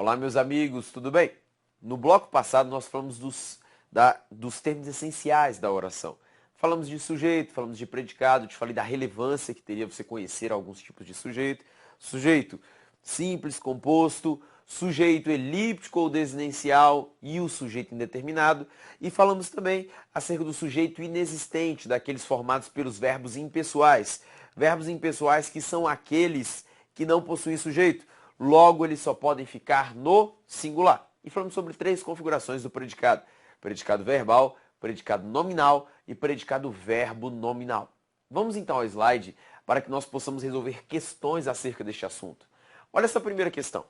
Olá, meus amigos, tudo bem? No bloco passado nós falamos dos termos essenciais da oração. Falamos de sujeito, falamos de predicado, te falei da relevância que teria você conhecer alguns tipos de sujeito. Sujeito simples, composto, sujeito elíptico ou desinencial e o sujeito indeterminado. E falamos também acerca do sujeito inexistente, daqueles formados pelos verbos impessoais. Verbos impessoais que são aqueles que não possuem sujeito. Logo, eles só podem ficar no singular. E falamos sobre 3 configurações do predicado. Predicado verbal, predicado nominal e predicado verbo nominal. Vamos então ao slide para que nós possamos resolver questões acerca deste assunto. Olha essa primeira questão.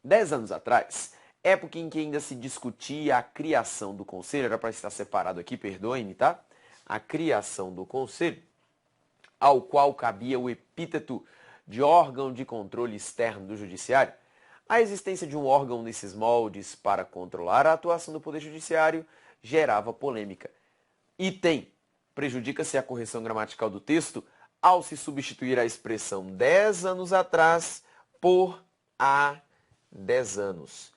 10 anos atrás, época em que ainda se discutia a criação do conselho, era para estar separado aqui, perdoem-me, tá? A criação do conselho, ao qual cabia o epíteto de órgão de controle externo do judiciário, a existência de um órgão nesses moldes para controlar a atuação do Poder Judiciário gerava polêmica. Item: prejudica-se a correção gramatical do texto ao se substituir a expressão 10 anos atrás por há 10 anos.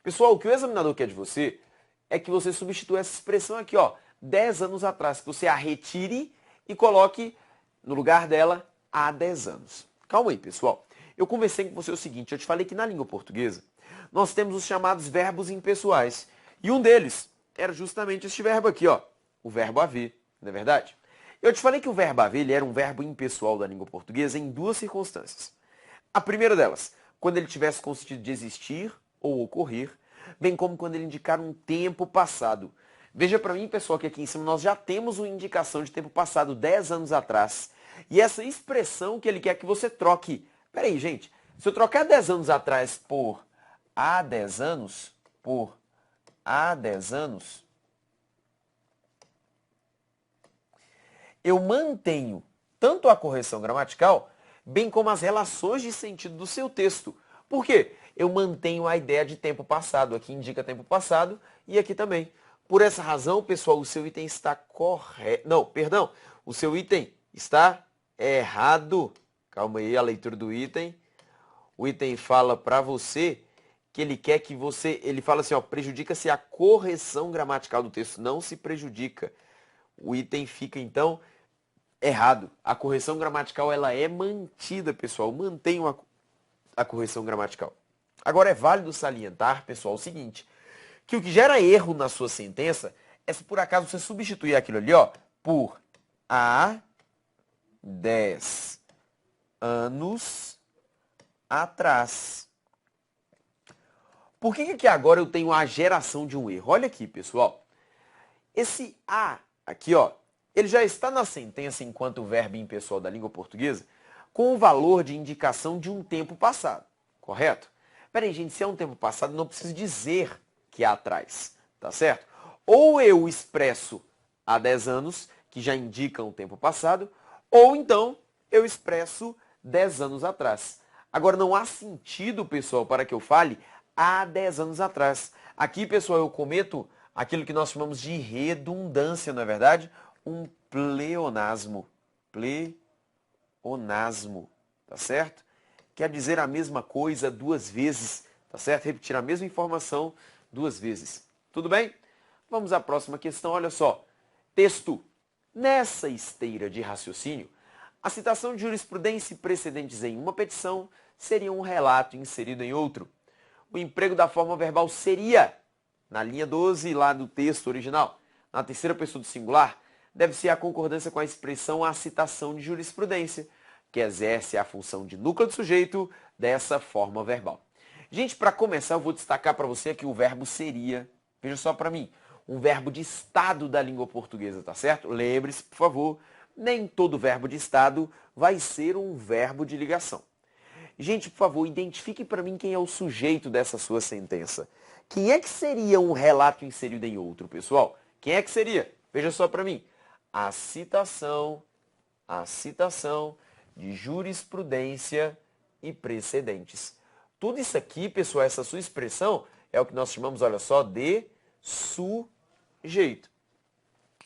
Pessoal, o que o examinador quer de você é que você substitua essa expressão aqui, ó, 10 anos atrás, que você a retire e coloque no lugar dela há 10 anos. Calma aí, pessoal. Eu conversei com você o seguinte, eu te falei que na língua portuguesa nós temos os chamados verbos impessoais. E um deles era justamente este verbo aqui, ó, o verbo haver, não é verdade? Eu te falei que o verbo haver ele era um verbo impessoal da língua portuguesa em 2 circunstâncias. A primeira delas, quando ele tivesse com o sentido de existir ou ocorrer, bem como quando ele indicar um tempo passado. Veja para mim, pessoal, que aqui em cima nós já temos uma indicação de tempo passado 10 anos atrás. E essa expressão que ele quer que você troque. Peraí, gente. Se eu trocar 10 anos atrás por há 10 anos, eu mantenho tanto a correção gramatical, bem como as relações de sentido do seu texto. Por quê? Eu mantenho a ideia de tempo passado. Aqui indica tempo passado e aqui também. Por essa razão, pessoal, o seu item está correto. Não, perdão. O seu item está errado. Calma aí, a leitura do item. O item fala para você que ele quer que você... Ele fala assim, ó, prejudica-se a correção gramatical do texto. Não se prejudica. O item fica, então, errado. A correção gramatical, ela é mantida, pessoal. Mantenham a correção gramatical. Agora, é válido salientar, pessoal, o seguinte, que o que gera erro na sua sentença é se por acaso você substituir aquilo ali, ó, por há 10 anos atrás. Por que aqui agora eu tenho a geração de um erro? Olha aqui, pessoal. Esse a aqui, ó, ele já está na sentença enquanto verbo impessoal da língua portuguesa com o valor de indicação de um tempo passado, correto? Peraí, gente, se é um tempo passado, não preciso dizer que é atrás, tá certo? Ou eu expresso há 10 anos, que já indica um tempo passado, ou então eu expresso 10 anos atrás. Agora, não há sentido, pessoal, para que eu fale há 10 anos atrás. Aqui, pessoal, eu cometo aquilo que nós chamamos de redundância, não é verdade? Um pleonasmo. Pleonasmo, tá certo? Quer dizer a mesma coisa 2 vezes, tá certo? Repetir a mesma informação 2 vezes. Tudo bem? Vamos à próxima questão, olha só. Texto. Nessa esteira de raciocínio, a citação de jurisprudência e precedentes em uma petição seria um relato inserido em outro. O emprego da forma verbal seria, na linha 12 lá do texto original, na terceira pessoa do singular, deve ser a concordância com a expressão a citação de jurisprudência, que exerce a função de núcleo do sujeito dessa forma verbal. Gente, para começar, eu vou destacar para você que o verbo seria, veja só para mim, um verbo de estado da língua portuguesa, tá certo? Lembre-se, por favor, nem todo verbo de estado vai ser um verbo de ligação. Gente, por favor, identifique para mim quem é o sujeito dessa sua sentença. Quem é que seria um relato inserido em outro, pessoal? Quem é que seria? Veja só para mim. A citação de jurisprudência e precedentes. Tudo isso aqui, pessoal, essa sua expressão é o que nós chamamos, olha só, de sujeito.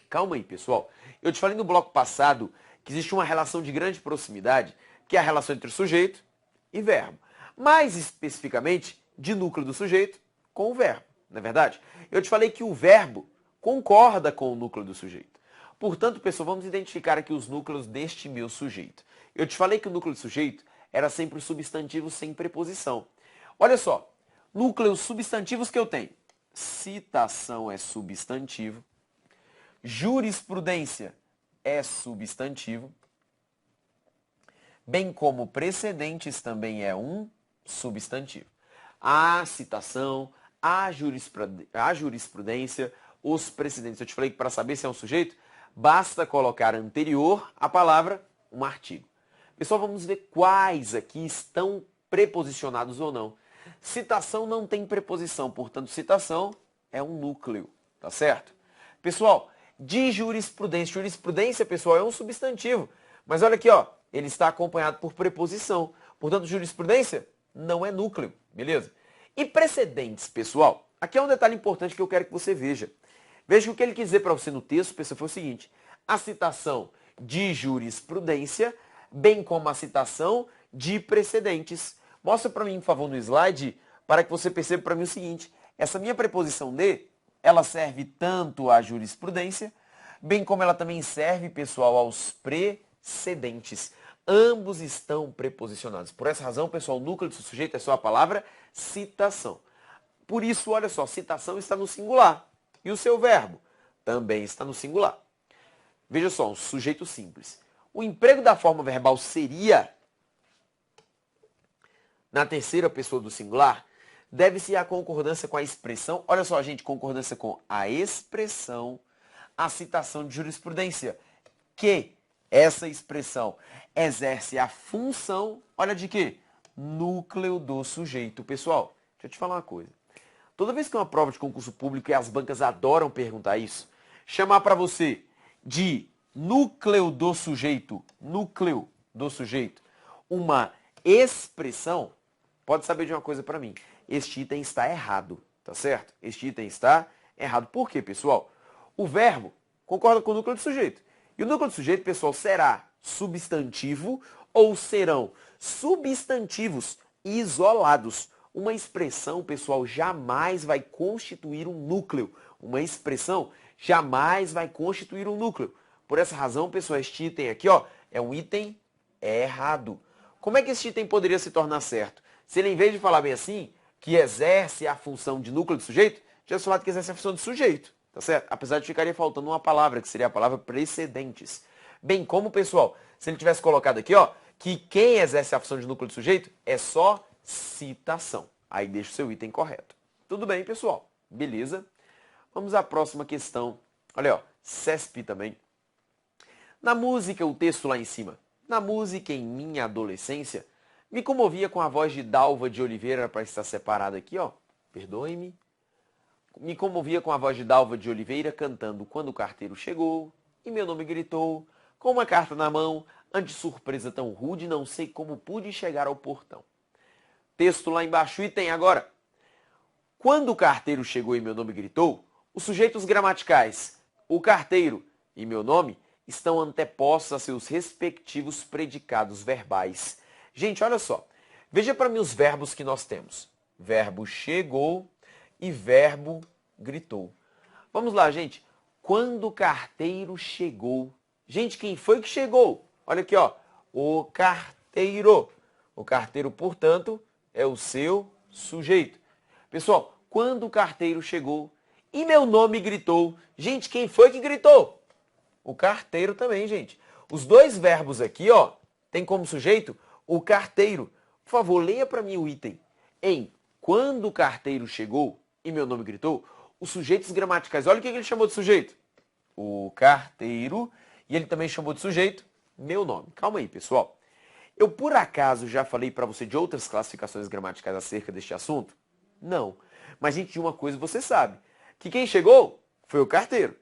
Calma aí, pessoal. Eu te falei no bloco passado que existe uma relação de grande proximidade, que é a relação entre sujeito e verbo. Mais especificamente, de núcleo do sujeito com o verbo, não é verdade? Eu te falei que o verbo concorda com o núcleo do sujeito. Portanto, pessoal, vamos identificar aqui os núcleos deste meu sujeito. Eu te falei que o núcleo do sujeito era sempre o substantivo sem preposição. Olha só, núcleos substantivos que eu tenho. Citação é substantivo. Jurisprudência é substantivo. Bem como precedentes também é um substantivo. A citação, a jurisprudência, os precedentes. Eu te falei que para saber se é um sujeito, basta colocar anterior à palavra um artigo. Pessoal, vamos ver quais aqui estão preposicionados ou não. Citação não tem preposição, portanto, citação é um núcleo, tá certo? Pessoal, de jurisprudência. Jurisprudência, pessoal, é um substantivo. Mas olha aqui, ó, ele está acompanhado por preposição. Portanto, jurisprudência não é núcleo, beleza? E precedentes, pessoal, aqui é um detalhe importante que eu quero que você veja. Veja que o que ele quis dizer para você no texto, pessoal, foi o seguinte: a citação de jurisprudência, bem como a citação de precedentes. Mostra para mim, por favor, no slide, para que você perceba para mim o seguinte: essa minha preposição de, ela serve tanto à jurisprudência, bem como ela também serve, pessoal, aos precedentes. Ambos estão preposicionados. Por essa razão, pessoal, o núcleo do sujeito é só a palavra citação. Por isso, olha só, citação está no singular. E o seu verbo também está no singular. Veja só, um sujeito simples. O emprego da forma verbal seria, na terceira pessoa do singular, deve-se à concordância com a expressão. Olha só, gente, concordância com a expressão, a citação de jurisprudência. Que essa expressão exerce a função, olha de quê? Núcleo do sujeito. Pessoal, deixa eu te falar uma coisa. Toda vez que é uma prova de concurso público, e as bancas adoram perguntar isso, chamar para você de núcleo do sujeito, uma expressão, pode saber de uma coisa para mim. Este item está errado, tá certo? Este item está errado. Por quê, pessoal? O verbo concorda com o núcleo do sujeito. E o núcleo do sujeito, pessoal, será substantivo ou serão substantivos isolados. Uma expressão, pessoal, jamais vai constituir um núcleo. Uma expressão jamais vai constituir um núcleo. Por essa razão, pessoal, este item aqui, ó, é um item errado. Como é que este item poderia se tornar certo? Se ele, em vez de falar bem assim, que exerce a função de núcleo do sujeito, tivesse falado que exerce a função de sujeito, tá certo? Apesar de ficaria faltando uma palavra, que seria a palavra precedentes. Bem como, pessoal, se ele tivesse colocado aqui, ó, que quem exerce a função de núcleo do sujeito é só citação. Aí deixa o seu item correto. Tudo bem, pessoal? Beleza? Vamos à próxima questão. Olha, ó, CESP também. Na música, o texto lá em cima. Na música, em minha adolescência, me comovia com a voz de Dalva de Oliveira, para estar separado aqui, ó. Perdoe-me. Me comovia com a voz de Dalva de Oliveira cantando Quando o Carteiro Chegou e meu nome gritou, com uma carta na mão, ante surpresa tão rude, não sei como pude chegar ao portão. Texto lá embaixo, e tem agora. Quando o carteiro chegou e meu nome gritou, os sujeitos gramaticais, o carteiro e meu nome, estão antepostos a seus respectivos predicados verbais. Gente, olha só. Veja para mim os verbos que nós temos. Verbo chegou e verbo gritou. Vamos lá, gente. Quando o carteiro chegou. Gente, quem foi que chegou? Olha aqui, ó. O carteiro. O carteiro, portanto, é o seu sujeito. Pessoal, quando o carteiro chegou e meu nome gritou. Gente, quem foi que gritou? O carteiro também, gente. Os dois verbos aqui, ó, tem como sujeito o carteiro. Por favor, leia para mim o item. Em quando o carteiro chegou e meu nome gritou, os sujeitos gramaticais. Olha o que ele chamou de sujeito. O carteiro. E ele também chamou de sujeito meu nome. Calma aí, pessoal. Eu, por acaso, já falei para você de outras classificações gramaticais acerca deste assunto? Não. Mas, gente, de uma coisa você sabe. Que quem chegou foi o carteiro.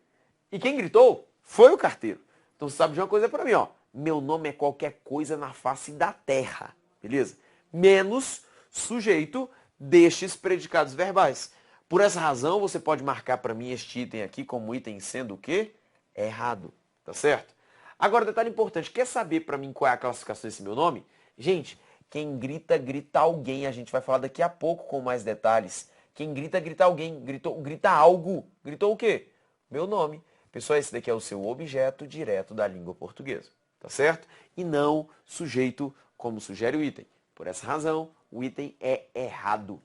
E quem gritou foi o carteiro. Então, você sabe de uma coisa para mim, ó. Meu nome é qualquer coisa na face da terra. Beleza? Menos sujeito destes predicados verbais. Por essa razão, você pode marcar para mim este item aqui como item sendo o quê? Errado. Tá certo? Agora, detalhe importante. Quer saber para mim qual é a classificação desse meu nome? Gente, Quem grita, grita alguém. A gente vai falar daqui a pouco com mais detalhes. Quem grita, grita alguém. Grita algo. Gritou o quê? Meu nome. Pessoal, esse daqui é o seu objeto direto da língua portuguesa. Tá certo? E não sujeito, como sugere o item. Por essa razão, o item é errado.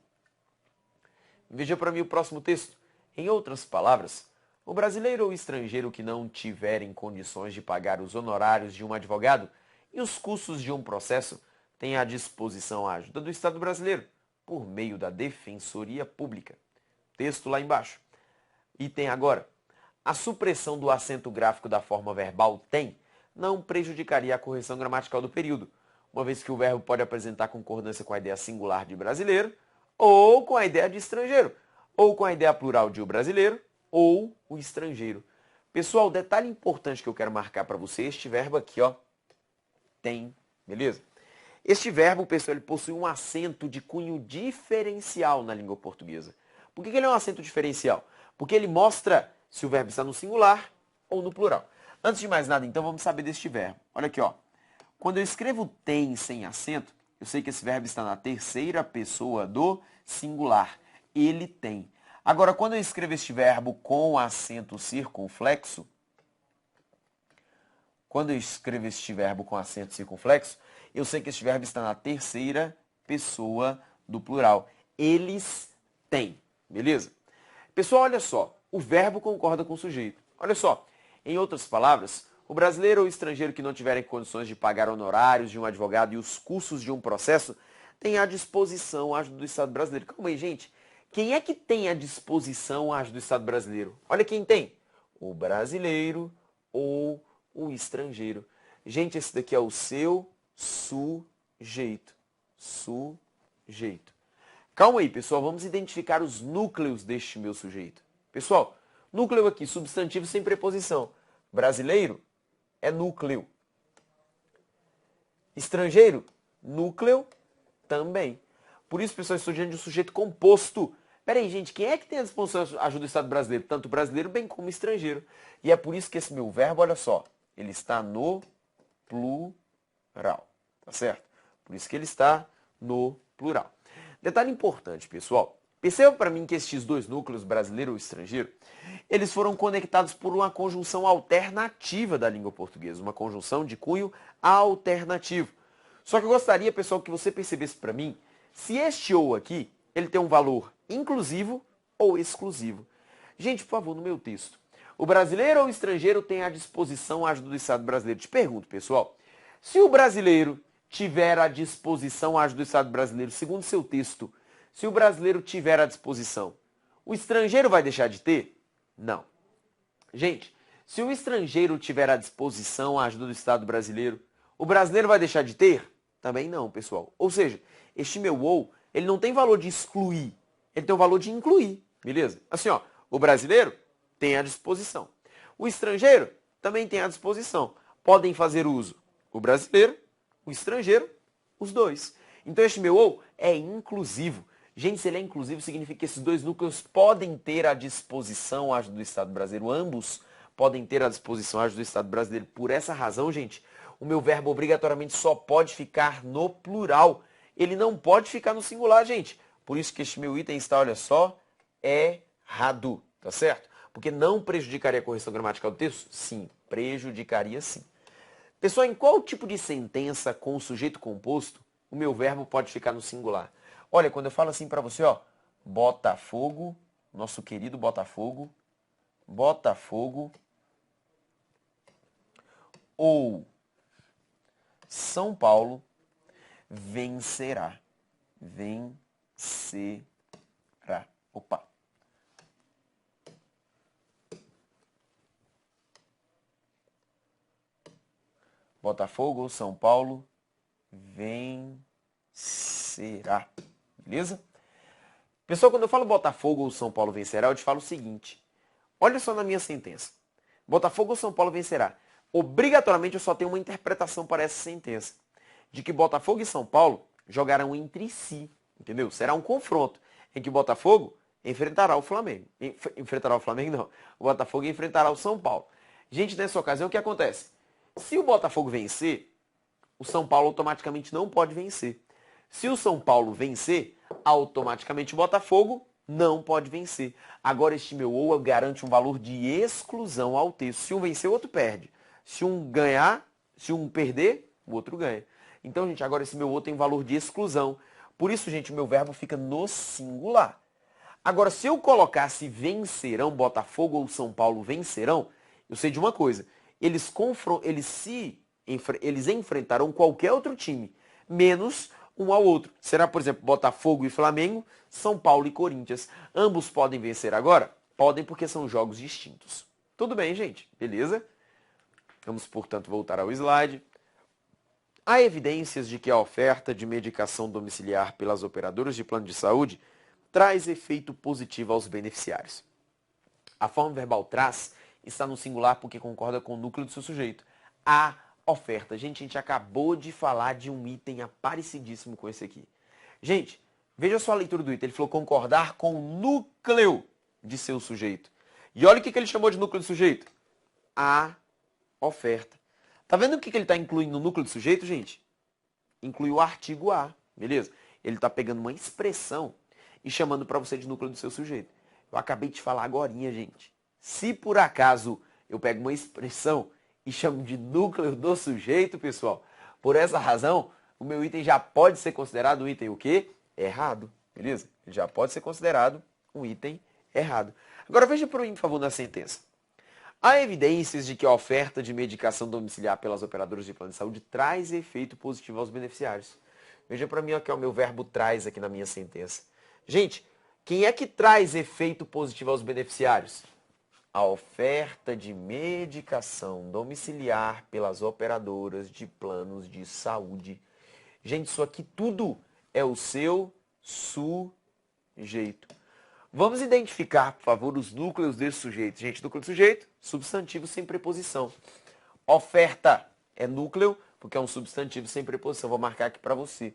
Veja para mim o próximo texto. Em outras palavras, o brasileiro ou estrangeiro que não tiverem condições de pagar os honorários de um advogado e os custos de um processo tem à disposição a ajuda do Estado brasileiro por meio da Defensoria Pública. Texto lá embaixo. Item agora. A supressão do acento gráfico da forma verbal tem não prejudicaria a correção gramatical do período, uma vez que o verbo pode apresentar concordância com a ideia singular de brasileiro ou com a ideia de estrangeiro, ou com a ideia plural de o brasileiro ou o estrangeiro. Pessoal, detalhe importante que eu quero marcar para você, este verbo aqui, ó, tem, beleza? Este verbo, pessoal, ele possui um acento de cunho diferencial na língua portuguesa. Por que ele é um acento diferencial? Porque ele mostra se o verbo está no singular ou no plural. Antes de mais nada, então, vamos saber deste verbo. Olha aqui, ó. Quando eu escrevo tem sem acento, eu sei que esse verbo está na terceira pessoa do singular. Ele tem. Agora, quando eu escrevo este verbo com acento circunflexo, eu sei que este verbo está na terceira pessoa do plural. Eles têm. Beleza? Pessoal, olha só. O verbo concorda com o sujeito. Olha só. Em outras palavras, o brasileiro ou estrangeiro que não tiverem condições de pagar honorários de um advogado e os custos de um processo tem à disposição a ajuda do Estado brasileiro. Calma aí, gente. Quem é que tem à disposição a ajuda do Estado brasileiro? Olha quem tem. O brasileiro ou o estrangeiro. Gente, esse daqui é o seu sujeito. Sujeito. Calma aí, pessoal. Vamos identificar os núcleos deste meu sujeito. Pessoal, núcleo aqui, substantivo sem preposição. Brasileiro é núcleo. Estrangeiro, núcleo também. Por isso, pessoal, estou diante de um sujeito composto. Pera aí, gente, quem é que tem à disposição a ajuda do Estado brasileiro? Tanto brasileiro bem como estrangeiro. E é por isso que esse meu verbo, olha só, ele está no plural. Tá certo? Por isso que ele está no plural. Detalhe importante, pessoal. Perceba para mim que estes dois núcleos, brasileiro ou estrangeiro, eles foram conectados por uma conjunção alternativa da língua portuguesa. Uma conjunção de cunho alternativo. Só que eu gostaria, pessoal, que você percebesse para mim se este ou aqui, ele tem um valor inclusivo ou exclusivo. Gente, por favor, no meu texto. O brasileiro ou o estrangeiro tem à disposição a ajuda do Estado brasileiro? Te pergunto, pessoal. Se o brasileiro tiver à disposição a ajuda do Estado brasileiro, segundo seu texto, se o brasileiro tiver à disposição, o estrangeiro vai deixar de ter? Não. Gente, se o estrangeiro tiver à disposição a ajuda do Estado brasileiro, o brasileiro vai deixar de ter? Também não, pessoal. Ou seja, este meu ou, ele não tem valor de excluir, ele tem o valor de incluir, beleza? Assim, ó, o brasileiro tem à disposição. O estrangeiro também tem à disposição. Podem fazer uso o brasileiro, o estrangeiro, os dois. Então este meu ou é inclusivo. Gente, se ele é inclusivo, significa que esses dois núcleos podem ter à disposição a ajuda do Estado brasileiro. Ambos podem ter à disposição a ajuda do Estado brasileiro. Por essa razão, gente, o meu verbo obrigatoriamente só pode ficar no plural. Ele não pode ficar no singular, gente. Por isso que este meu item está, olha só, errado. Tá certo? Porque não prejudicaria a correção gramatical do texto? Sim, prejudicaria sim. Pessoal, em qual tipo de sentença com o sujeito composto o meu verbo pode ficar no singular? Olha, quando eu falo assim para você, ó, Botafogo, nosso querido Botafogo, Botafogo ou São Paulo vencerá. Vencerá. Opa. Botafogo ou São Paulo vencerá. Beleza? Pessoal, quando eu falo Botafogo ou São Paulo vencerá, eu te falo o seguinte. Olha só na minha sentença. Botafogo ou São Paulo vencerá. Obrigatoriamente eu só tenho uma interpretação para essa sentença. De que Botafogo e São Paulo jogarão entre si. Entendeu? Será um confronto em que o Botafogo enfrentará o Flamengo. Enfrentará o Flamengo, não. O Botafogo enfrentará o São Paulo. Gente, nessa ocasião, o que acontece? Se o Botafogo vencer, o São Paulo automaticamente não pode vencer. Se o São Paulo vencer, automaticamente o Botafogo não pode vencer. Agora este meu ou garante um valor de exclusão ao texto. Se um vencer, o outro perde. Se um ganhar, se um perder, o outro ganha. Então, gente, agora esse meu ou tem um valor de exclusão. Por isso, gente, o meu verbo fica no singular. Agora, se eu colocasse vencerão, Botafogo ou São Paulo vencerão, eu sei de uma coisa. Eles enfrentarão qualquer outro time, menos um ao outro. Será, por exemplo, Botafogo e Flamengo, São Paulo e Corinthians. Ambos podem vencer agora? Podem, porque são jogos distintos. Tudo bem, gente? Beleza? Vamos, portanto, voltar ao slide. Há evidências de que a oferta de medicação domiciliar pelas operadoras de plano de saúde traz efeito positivo aos beneficiários. A forma verbal traz está no singular porque concorda com o núcleo do seu sujeito. A oferta. Gente, a gente acabou de falar de um item parecidíssimo com esse aqui. Gente, veja só a leitura do item. Ele falou concordar com o núcleo de seu sujeito. E olha o que ele chamou de núcleo do sujeito. A oferta. Tá vendo o que ele está incluindo no núcleo do sujeito, gente? Inclui o artigo A, beleza? Ele está pegando uma expressão e chamando para você de núcleo do seu sujeito. Eu acabei de falar agorinha, gente. Se por acaso eu pego uma expressão e chamo de núcleo do sujeito, pessoal, por essa razão, o meu item já pode ser considerado um item o quê? Errado, beleza? Ele já pode ser considerado um item errado. Agora veja por favor, na sentença. Há evidências de que a oferta de medicação domiciliar pelas operadoras de plano de saúde traz efeito positivo aos beneficiários. Veja para mim aqui, o meu verbo traz aqui na minha sentença. Gente, quem é que traz efeito positivo aos beneficiários? A oferta de medicação domiciliar pelas operadoras de planos de saúde. Gente, isso aqui tudo é o seu sujeito. Vamos identificar, por favor, os núcleos desse sujeito. Gente, núcleo do sujeito, substantivo sem preposição. Oferta é núcleo, porque é um substantivo sem preposição. Vou marcar aqui para você.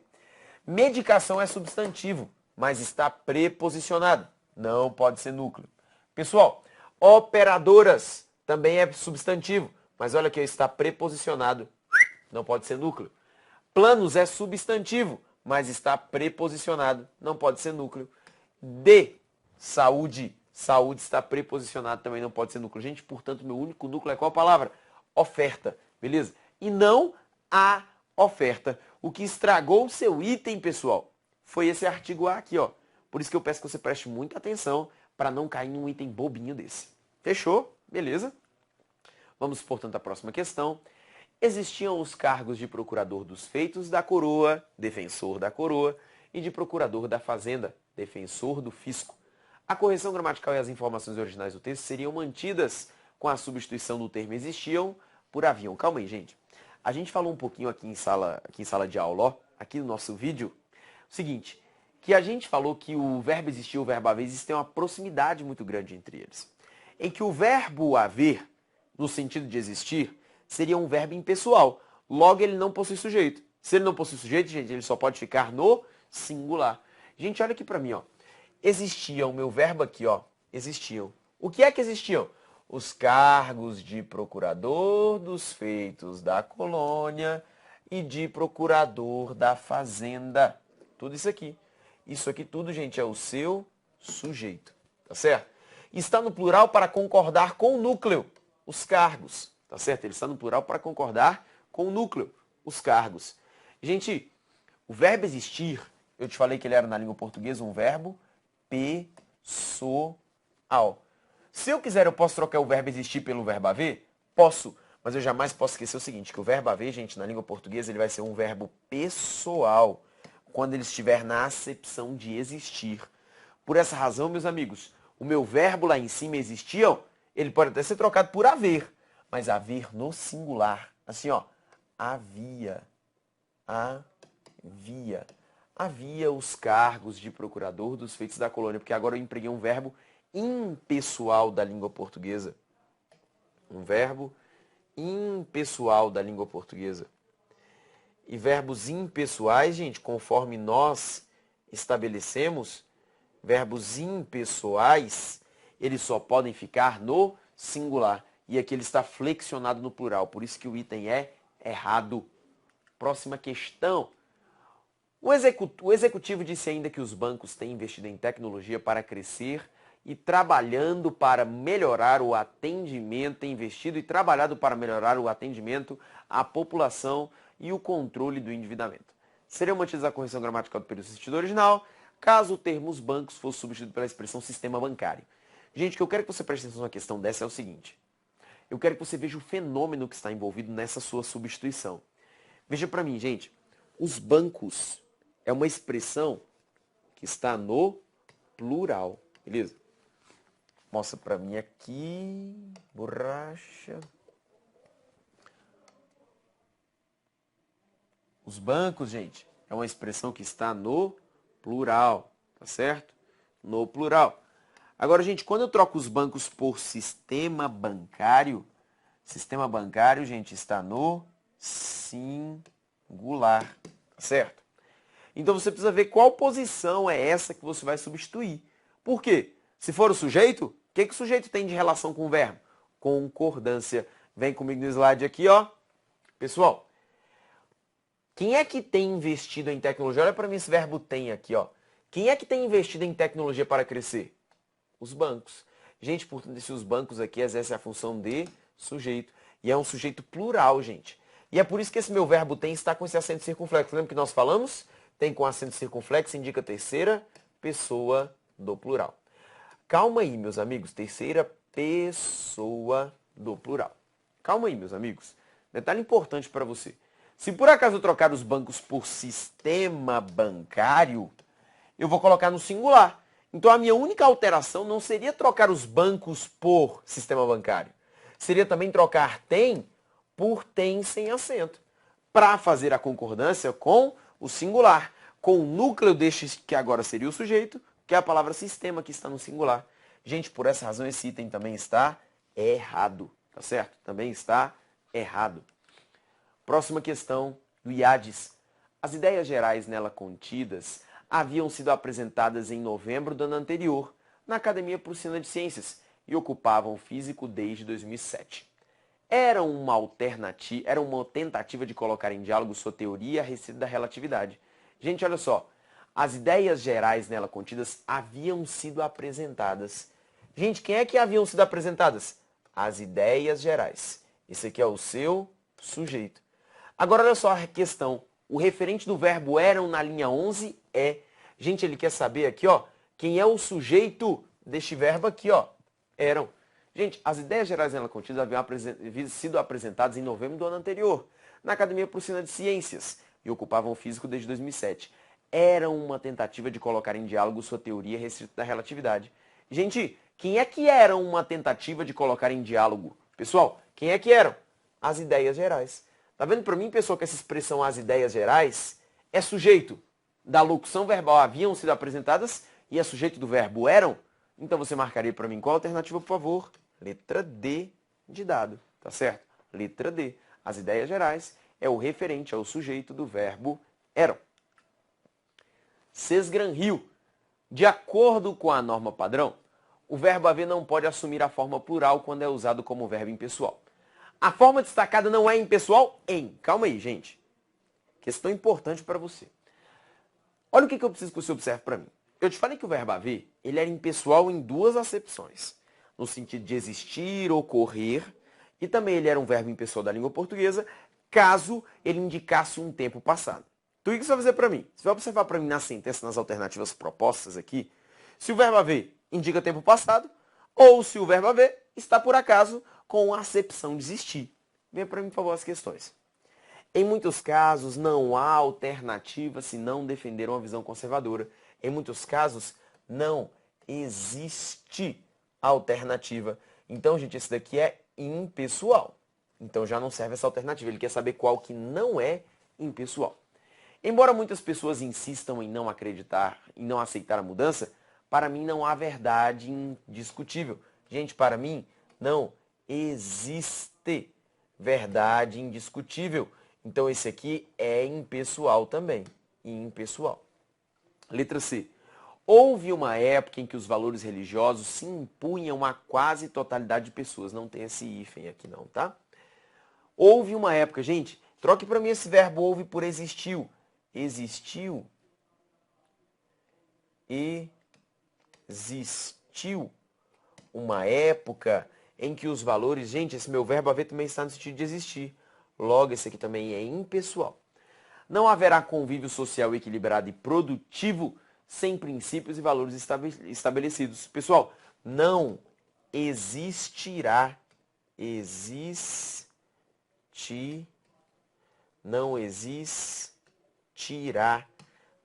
Medicação é substantivo, mas está preposicionado. Não pode ser núcleo. Pessoal, operadoras também é substantivo, mas olha aqui, está preposicionado. Não pode ser núcleo. Planos é substantivo, mas está preposicionado. Não pode ser núcleo. Saúde. Saúde está preposicionado, também não pode ser núcleo. Gente, portanto, meu único núcleo é qual palavra? Oferta, beleza? E não a oferta. O que estragou o seu item, pessoal, foi esse artigo A aqui, ó. Por isso que eu peço que você preste muita atenção para não cair em um item bobinho desse. Fechou? Beleza? Vamos, portanto, à próxima questão. Existiam os cargos de procurador dos feitos da coroa, defensor da coroa, e de procurador da fazenda, defensor do fisco. A correção gramatical e as informações originais do texto seriam mantidas com a substituição do termo existiam por haviam. Calma aí, gente. A gente falou um pouquinho aqui em sala de aula, ó, aqui no nosso vídeo, o seguinte, que a gente falou que o verbo existir e o verbo haver existem uma proximidade muito grande entre eles. Em que o verbo haver, no sentido de existir, seria um verbo impessoal. Logo, ele não possui sujeito. Se ele não possui sujeito, gente, ele só pode ficar no singular. Gente, olha aqui pra mim, ó. Existiam, meu verbo aqui, ó, existiam. O que é que existiam? Os cargos de procurador dos feitos da colônia e de procurador da fazenda. Tudo isso aqui. Isso aqui tudo, gente, é o seu sujeito, tá certo? Está no plural para concordar com o núcleo, os cargos, tá certo? Ele está no plural para concordar com o núcleo, os cargos. Gente, o verbo existir, eu te falei que ele era na língua portuguesa um verbo pessoal. Se eu quiser, eu posso trocar o verbo existir pelo verbo haver? Posso, mas eu jamais posso esquecer o seguinte, que o verbo haver, gente, na língua portuguesa, ele vai ser um verbo pessoal, quando ele estiver na acepção de existir. Por essa razão, meus amigos, o meu verbo lá em cima, existiam, ele pode até ser trocado por haver, mas haver no singular. Assim, ó, havia. Havia os cargos de procurador dos feitos da colônia, porque agora eu empreguei um verbo impessoal da língua portuguesa. Um verbo impessoal da língua portuguesa. E verbos impessoais, gente, conforme nós estabelecemos, verbos impessoais, eles só podem ficar no singular. E aqui ele está flexionado no plural, por isso que o item é errado. Próxima questão. O executivo disse ainda que os bancos têm investido em tecnologia para crescer e trabalhando para melhorar o atendimento, tem investido e trabalhado para melhorar o atendimento à população e o controle do endividamento. Seria mantida a correção gramatical do período substituído original, caso o termo os bancos fosse substituído pela expressão sistema bancário. Gente, o que eu quero que você preste atenção na questão dessa é o seguinte. Eu quero que você veja o fenômeno que está envolvido nessa sua substituição. Veja para mim, gente. Os bancos é uma expressão que está no plural, beleza? Mostra para mim aqui, borracha. Os bancos, gente, é uma expressão que está no plural, tá certo? No plural. Agora, gente, quando eu troco os bancos por sistema bancário, gente, está no singular, tá certo? Então você precisa ver qual posição é essa que você vai substituir. Por quê? Se for o sujeito, o que o sujeito tem de relação com o verbo? Concordância. Vem comigo no slide aqui, ó. Pessoal, quem é que tem investido em tecnologia? Olha para mim esse verbo tem aqui, ó. Quem é que tem investido em tecnologia para crescer? Os bancos. Gente, portanto, esses bancos aqui exercem a função de sujeito. E é um sujeito plural, gente. E é por isso que esse meu verbo tem está com esse acento circunflexo. Lembra que nós falamos? Tem com acento circunflexo, indica terceira pessoa do plural. Calma aí, meus amigos. Terceira pessoa do plural. Calma aí, meus amigos. Detalhe importante para você. Se por acaso eu trocar os bancos por sistema bancário, eu vou colocar no singular. Então a minha única alteração não seria trocar os bancos por sistema bancário. Seria também trocar tem por tem sem acento. Para fazer a concordância com o singular. Com o núcleo deste que agora seria o sujeito, que é a palavra sistema que está no singular. Gente, por essa razão esse item também está errado. Tá certo? Também está errado. Próxima questão do IADES. As ideias gerais nela contidas haviam sido apresentadas em novembro do ano anterior na Academia Prussiana de Ciências e ocupavam o físico desde 2007. Era uma tentativa de colocar em diálogo sua teoria a respeito da relatividade. Gente, olha só. As ideias gerais nela contidas haviam sido apresentadas. Gente, quem é que haviam sido apresentadas? As ideias gerais. Esse aqui é o seu sujeito. Agora, olha só a questão. O referente do verbo eram na linha 11 é. Gente, ele quer saber aqui, ó, quem é o sujeito deste verbo aqui, ó. Eram. Gente, as ideias gerais nela contidas haviam sido apresentadas em novembro do ano anterior, na Academia Prussiana de Ciências, e ocupavam o físico desde 2007. Era uma tentativa de colocar em diálogo sua teoria a respeito da relatividade. Gente, quem é que era uma tentativa de colocar em diálogo? Pessoal, quem é que eram? As ideias gerais. Tá vendo para mim, pessoal, que essa expressão as ideias gerais é sujeito da locução verbal haviam sido apresentadas e é sujeito do verbo eram? Então você marcaria para mim qual alternativa, por favor? Letra D de dado, tá certo? Letra D. As ideias gerais é o referente ao sujeito do verbo eram. Sesgran-Hill. De acordo com a norma padrão, o verbo haver não pode assumir a forma plural quando é usado como verbo impessoal. A forma destacada não é impessoal em. Calma aí, gente. Questão importante para você. Olha o que eu preciso que você observe para mim. Eu te falei que o verbo haver, ele era impessoal em duas acepções. No sentido de existir, ocorrer, e também ele era um verbo impessoal da língua portuguesa, caso ele indicasse um tempo passado. Então o que você vai fazer para mim? Você vai observar para mim na sentença, nas alternativas propostas aqui, se o verbo haver indica tempo passado, ou se o verbo haver está por acaso com a acepção de existir. Venha para mim, por favor, as questões. Em muitos casos, não há alternativa se não defender uma visão conservadora. Em muitos casos, não existe alternativa. Então, gente, esse daqui é impessoal. Então, já não serve essa alternativa. Ele quer saber qual que não é impessoal. Embora muitas pessoas insistam em não acreditar, em não aceitar a mudança, para mim não há verdade indiscutível. Gente, para mim não existe verdade indiscutível. Então, esse aqui é impessoal também. Impessoal. Letra C. Houve uma época em que os valores religiosos se impunham a quase totalidade de pessoas. Não tem esse hífen aqui não, tá? Houve uma época. Gente, troque para mim esse verbo houve por existiu. existiu uma época em que os valores... Gente, esse meu verbo haver também está no sentido de existir. Logo, esse aqui também é impessoal. Não haverá convívio social equilibrado e produtivo sem princípios e valores estabelecidos. Pessoal, não existirá, não existirá.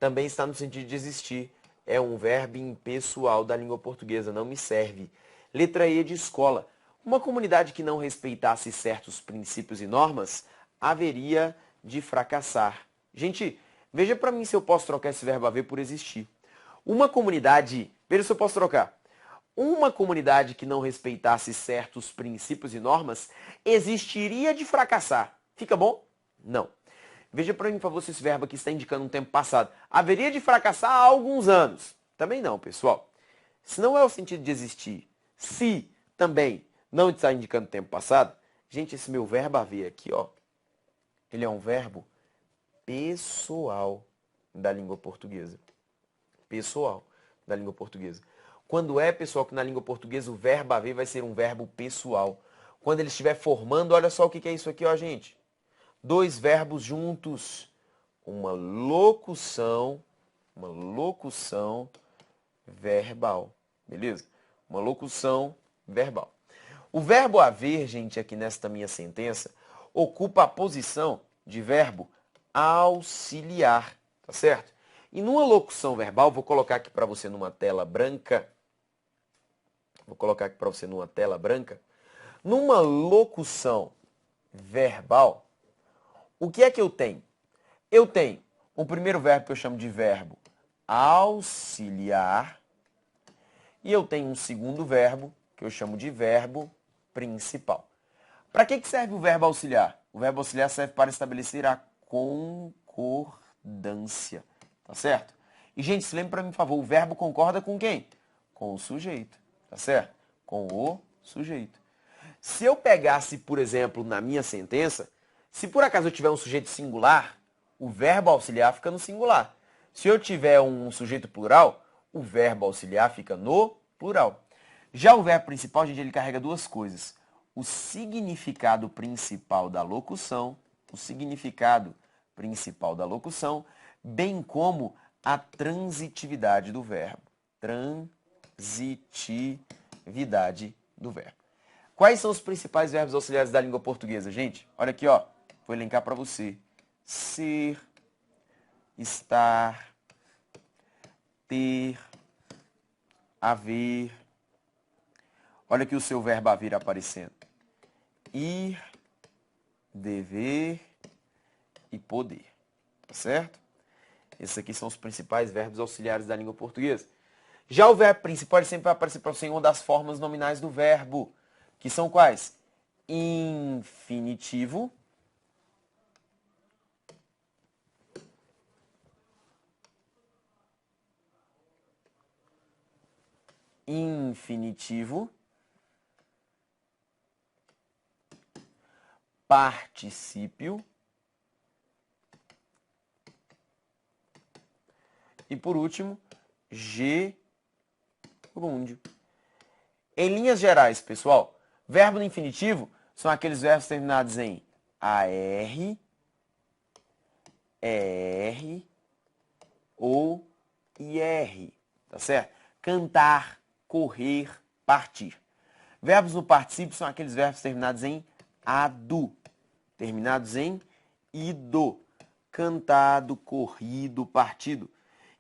Também está no sentido de existir. É um verbo impessoal da língua portuguesa, não me serve. Letra E de escola. Uma comunidade que não respeitasse certos princípios e normas haveria de fracassar. Gente, veja para mim se eu posso trocar esse verbo haver por existir. Uma comunidade, veja se eu posso trocar. Uma comunidade que não respeitasse certos princípios e normas existiria de fracassar. Fica bom? Não. Veja para mim, por favor, se esse verbo aqui está indicando um tempo passado. Haveria de fracassar há alguns anos. Também não, pessoal. Se não é o sentido de existir, se também não está indicando tempo passado, gente, esse meu verbo haver aqui, ó, ele é um verbo pessoal da língua portuguesa. Pessoal da língua portuguesa. Quando é, pessoal, que na língua portuguesa o verbo haver vai ser um verbo pessoal. Quando ele estiver formando, olha só o que é isso aqui, ó, gente. Dois verbos juntos. Uma locução verbal. Beleza? Uma locução verbal. O verbo haver, gente, aqui nesta minha sentença, ocupa a posição de verbo auxiliar, tá certo? E numa locução verbal, vou colocar aqui para você numa tela branca. Numa locução verbal, o que é que eu tenho? Eu tenho o primeiro verbo que eu chamo de verbo auxiliar e eu tenho um segundo verbo que eu chamo de verbo principal. Para que serve o verbo auxiliar? O verbo auxiliar serve para estabelecer a concordância, tá certo? E, gente, se lembra para mim, por favor, o verbo concorda com quem? Com o sujeito, tá certo? Com o sujeito. Se eu pegasse, por exemplo, na minha sentença, se por acaso eu tiver um sujeito singular, o verbo auxiliar fica no singular. Se eu tiver um sujeito plural, o verbo auxiliar fica no plural. Já o verbo principal, gente, ele carrega duas coisas. O significado principal da locução, bem como a transitividade do verbo. Quais são os principais verbos auxiliares da língua portuguesa, gente? Olha aqui, ó. Vou elencar para você. Ser, estar, ter, haver. Olha aqui o seu verbo haver aparecendo. Ir, dever e poder. Tá certo? Esses aqui são os principais verbos auxiliares da língua portuguesa. Já o verbo principal ele sempre vai aparecer para você em uma das formas nominais do verbo. Que são quais? Infinitivo. Particípio. E por último, gerúndio. Em linhas gerais, pessoal, verbo no infinitivo são aqueles verbos terminados em AR, ER ou IR, tá certo? Cantar, correr, partir. Verbos no particípio são aqueles verbos terminados em ado, terminados em ido, cantado, corrido, partido.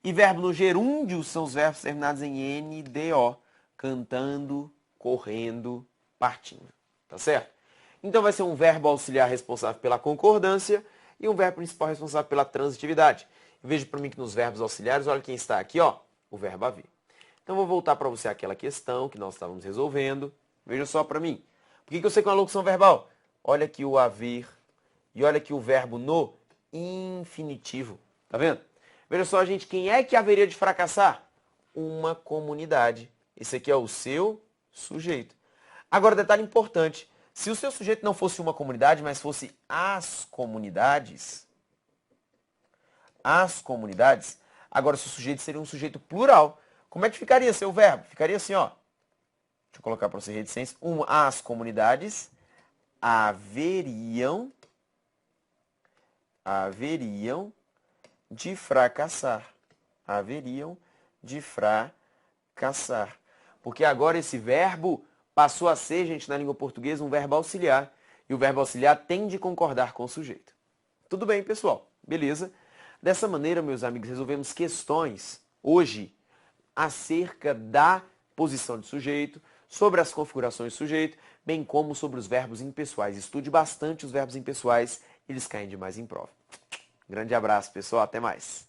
E verbo no gerúndio são os verbos terminados em NDO, cantando, correndo, partindo. Tá certo? Então vai ser um verbo auxiliar responsável pela concordância e um verbo principal responsável pela transitividade. Veja para mim que nos verbos auxiliares, olha quem está aqui, ó, o verbo haver. Então vou voltar para você aquela questão que nós estávamos resolvendo. Veja só para mim. Por que eu sei que é uma locução verbal? Olha aqui o haver e olha aqui o verbo no infinitivo. Tá vendo? Veja só, gente, quem é que haveria de fracassar? Uma comunidade. Esse aqui é o seu sujeito. Agora, detalhe importante. Se o seu sujeito não fosse uma comunidade, mas fosse as comunidades, as comunidades. Agora, se o sujeito seria um sujeito plural, como é que ficaria seu verbo? Ficaria assim, ó. Deixa eu colocar para você reticência. As comunidades haveriam de fracassar. Haveriam de fracassar. Porque agora esse verbo passou a ser, gente, na língua portuguesa, um verbo auxiliar. E o verbo auxiliar tem de concordar com o sujeito. Tudo bem, pessoal? Beleza? Dessa maneira, meus amigos, resolvemos questões hoje acerca da posição de sujeito, sobre as configurações de sujeito, bem como sobre os verbos impessoais. Estude bastante os verbos impessoais, eles caem demais em prova. Grande abraço, pessoal. Até mais.